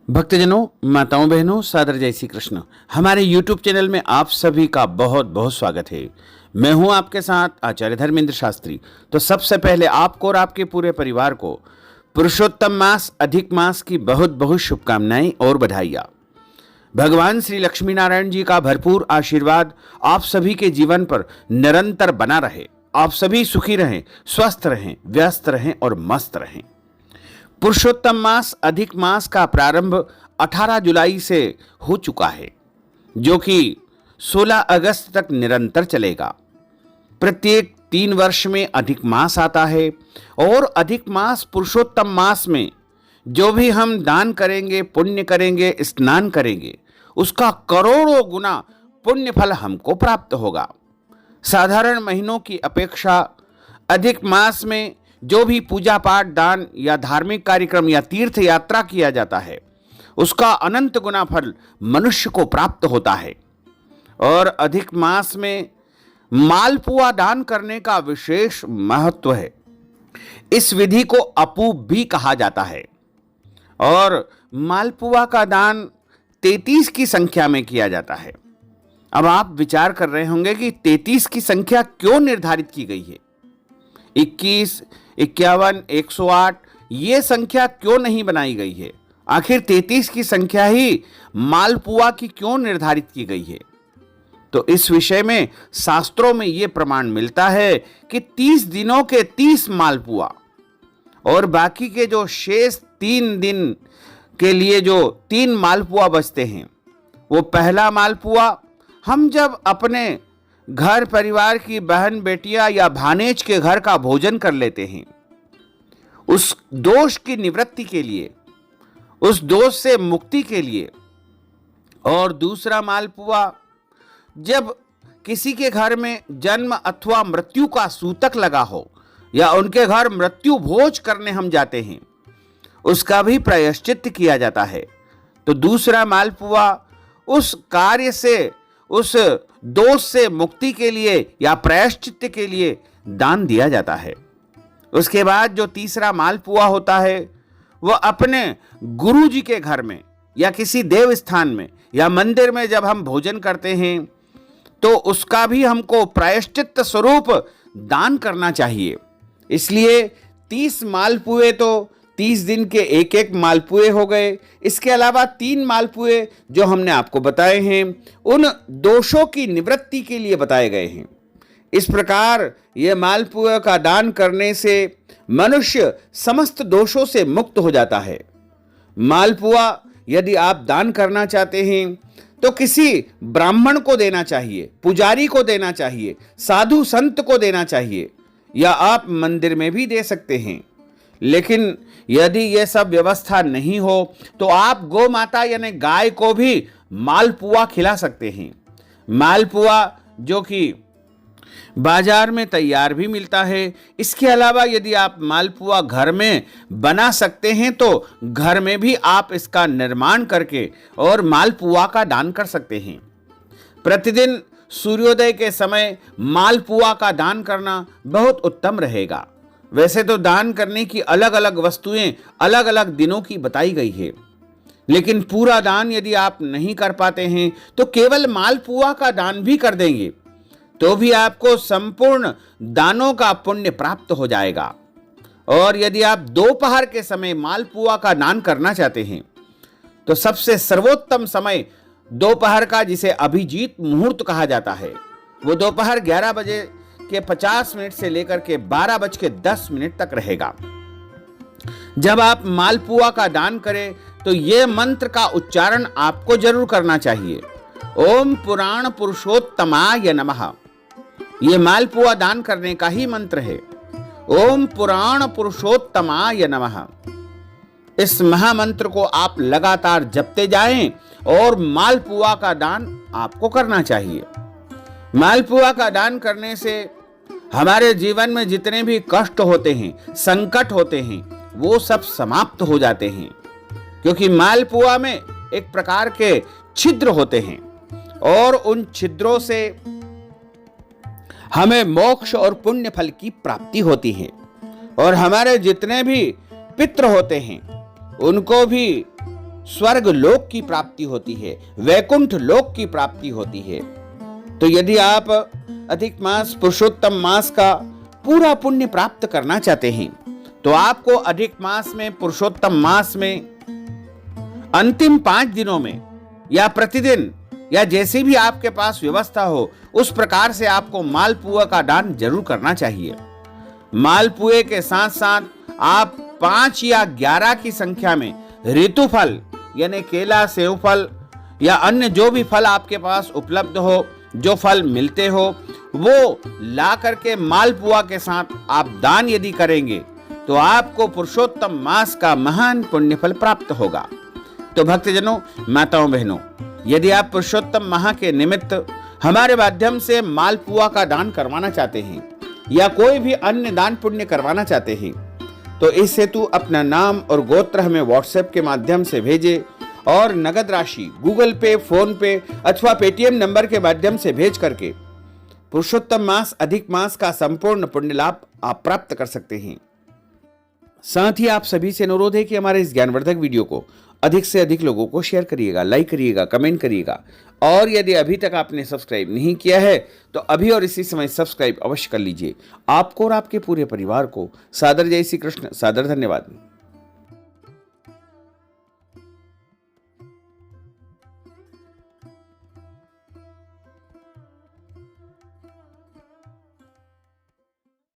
भक्तजनों, माताओं, बहनों, सादर जय श्री कृष्ण। हमारे YouTube चैनल में आप सभी का बहुत बहुत स्वागत है। मैं हूं आपके साथ आचार्य धर्मेंद्र शास्त्री। तो सबसे पहले आपको और आपके पूरे परिवार को पुरुषोत्तम मास अधिक मास की बहुत बहुत शुभकामनाएं और बधाइयां। भगवान श्री लक्ष्मी नारायण जी का भरपूर आशीर्वाद आप सभी के जीवन पर निरंतर बना रहे। आप सभी सुखी रहें, स्वस्थ रहें, व्यस्त रहें और मस्त रहें। पुरुषोत्तम मास अधिक मास का प्रारंभ 18 जुलाई से हो चुका है, जो कि 16 अगस्त तक निरंतर चलेगा। प्रत्येक 3 वर्ष में अधिक मास आता है और अधिक मास पुरुषोत्तम मास में जो भी हम दान करेंगे, पुण्य करेंगे, स्नान करेंगे, उसका करोड़ों गुना पुण्य फल हमको प्राप्त होगा। साधारण महीनों की अपेक्षा अधिक मास में जो भी पूजा पाठ, दान या धार्मिक कार्यक्रम या तीर्थ यात्रा किया जाता है, उसका अनंत गुना फल मनुष्य को प्राप्त होता है। और अधिक मास में मालपुआ दान करने का विशेष महत्व है। इस विधि को अपूप भी कहा जाता है और मालपुआ का दान 33 की संख्या में किया जाता है। अब आप विचार कर रहे होंगे कि 33 की संख्या क्यों निर्धारित की गई है। 21, 51, 108 ये संख्या क्यों नहीं बनाई गई है? आखिर 33 की संख्या ही मालपुआ की क्यों निर्धारित की गई है? तो इस विषय में शास्त्रों में यह प्रमाण मिलता है कि 30 दिनों के 30 मालपुआ और बाकी के जो शेष 3 दिन के लिए जो 3 मालपुआ बचते हैं, वो पहला मालपुआ हम जब अपने घर परिवार की बहन बेटियां या भानेज के घर का भोजन कर लेते हैं, उस दोष की निवृत्ति के लिए, उस दोष से मुक्ति के लिए। और दूसरा मालपुआ जब किसी के घर में जन्म अथवा मृत्यु का सूतक लगा हो या उनके घर मृत्यु भोज करने हम जाते हैं, उसका भी प्रायश्चित किया जाता है। तो दूसरा मालपुआ उस कार्य से, उस दोष से मुक्ति के लिए या प्रायश्चित के लिए दान दिया जाता है। उसके बाद जो तीसरा मालपुआ होता है, वह अपने गुरु जी के घर में या किसी देव स्थान में या मंदिर में जब हम भोजन करते हैं, तो उसका भी हमको प्रायश्चित स्वरूप दान करना चाहिए। इसलिए 30 मालपुए तो 30 दिन के एक एक मालपुए हो गए। इसके अलावा 3 मालपुए जो हमने आपको बताए हैं, उन दोषों की निवृत्ति के लिए बताए गए हैं। इस प्रकार यह मालपुए का दान करने से मनुष्य समस्त दोषों से मुक्त हो जाता है। मालपुआ यदि आप दान करना चाहते हैं तो किसी ब्राह्मण को देना चाहिए, पुजारी को देना चाहिए, साधु संत को देना चाहिए, या आप मंदिर में भी दे सकते हैं। लेकिन यदि यह सब व्यवस्था नहीं हो तो आप गौ माता यानी गाय को भी मालपुआ खिला सकते हैं। मालपुआ जो कि बाजार में तैयार भी मिलता है। इसके अलावा यदि आप मालपुआ घर में बना सकते हैं तो घर में भी आप इसका निर्माण करके और मालपुआ का दान कर सकते हैं। प्रतिदिन सूर्योदय के समय मालपुआ का दान करना बहुत उत्तम रहेगा। वैसे तो दान करने की अलग अलग वस्तुएं अलग अलग दिनों की बताई गई है, लेकिन पूरा दान यदि आप नहीं कर पाते हैं तो केवल मालपुआ का दान भी कर देंगे तो भी आपको संपूर्ण दानों का पुण्य प्राप्त हो जाएगा। और यदि आप दोपहर के समय मालपुआ का दान करना चाहते हैं तो सबसे सर्वोत्तम समय दोपहर का, जिसे अभिजीत मुहूर्त कहा जाता है, वो दोपहर 11 बजे के 50 मिनट से लेकर के 12:10 तक रहेगा। जब आप मालपुआ का दान करें तो यह मंत्र का उच्चारण आपको जरूर करना चाहिए। ओम पुराण पुरुषोत्तमाय नमः। यह मालपुआ दान करने का ही मंत्र है। ओम पुराण पुरुषोत्तमाय नमः। इस महामंत्र को आप लगातार जपते जाएं और मालपुआ का दान आपको करना चाहिए। मालपुआ का दान करने से हमारे जीवन में जितने भी कष्ट होते हैं, संकट होते हैं, वो सब समाप्त हो जाते हैं, क्योंकि मालपुआ में एक प्रकार के छिद्र होते हैं और उन छिद्रों से हमें मोक्ष और पुण्य फल की प्राप्ति होती है। और हमारे जितने भी पितृ होते हैं उनको भी स्वर्ग लोक की प्राप्ति होती है, वैकुंठ लोक की प्राप्ति होती है। तो यदि आप अधिक मास पुरुषोत्तम मास का पूरा पुण्य प्राप्त करना चाहते हैं तो आपको अधिक मास में, पुरुषोत्तम मास में अंतिम 5 दिनों में या प्रतिदिन या जैसी भी आपके पास व्यवस्था हो उस प्रकार से आपको मालपुआ का दान जरूर करना चाहिए। मालपुए के साथ साथ आप 5 या 11 की संख्या में ऋतुफल यानी केला, सेव फल या अन्य जो भी फल आपके पास उपलब्ध हो, जो फल मिलते हो, वो ला करके मालपुआ के साथ आप दान यदि करेंगे तो आपको पुरुषोत्तम मास का महान पुण्य फल प्राप्त होगा। तो भक्तजनों, माताओं, बहनों, यदि आप पुरुषोत्तम माह के निमित्त हमारे माध्यम से मालपुआ का दान करवाना चाहते हैं या कोई भी अन्य दान पुण्य करवाना चाहते हैं तो इस हेतु अपना नाम और गोत्र हमें व्हाट्सएप के माध्यम से भेजें और नगद राशि गूगल पे, फोन पे अथवा पेटीएम नंबर के माध्यम से भेज करके पुरुषोत्तम मास अधिक मास का संपूर्ण पुण्य लाभ आप प्राप्त कर सकते हैं। साथ ही आप सभी से अनुरोध है कि हमारे इस ज्ञानवर्धक वीडियो को अधिक से अधिक लोगों को शेयर करिएगा, लाइक करिएगा, कमेंट करिएगा और यदि अभी तक आपने सब्सक्राइब नहीं किया है तो अभी और इसी समय सब्सक्राइब अवश्य कर लीजिए। आपको और आपके पूरे परिवार को सादर जय श्री कृष्ण, सादर धन्यवाद।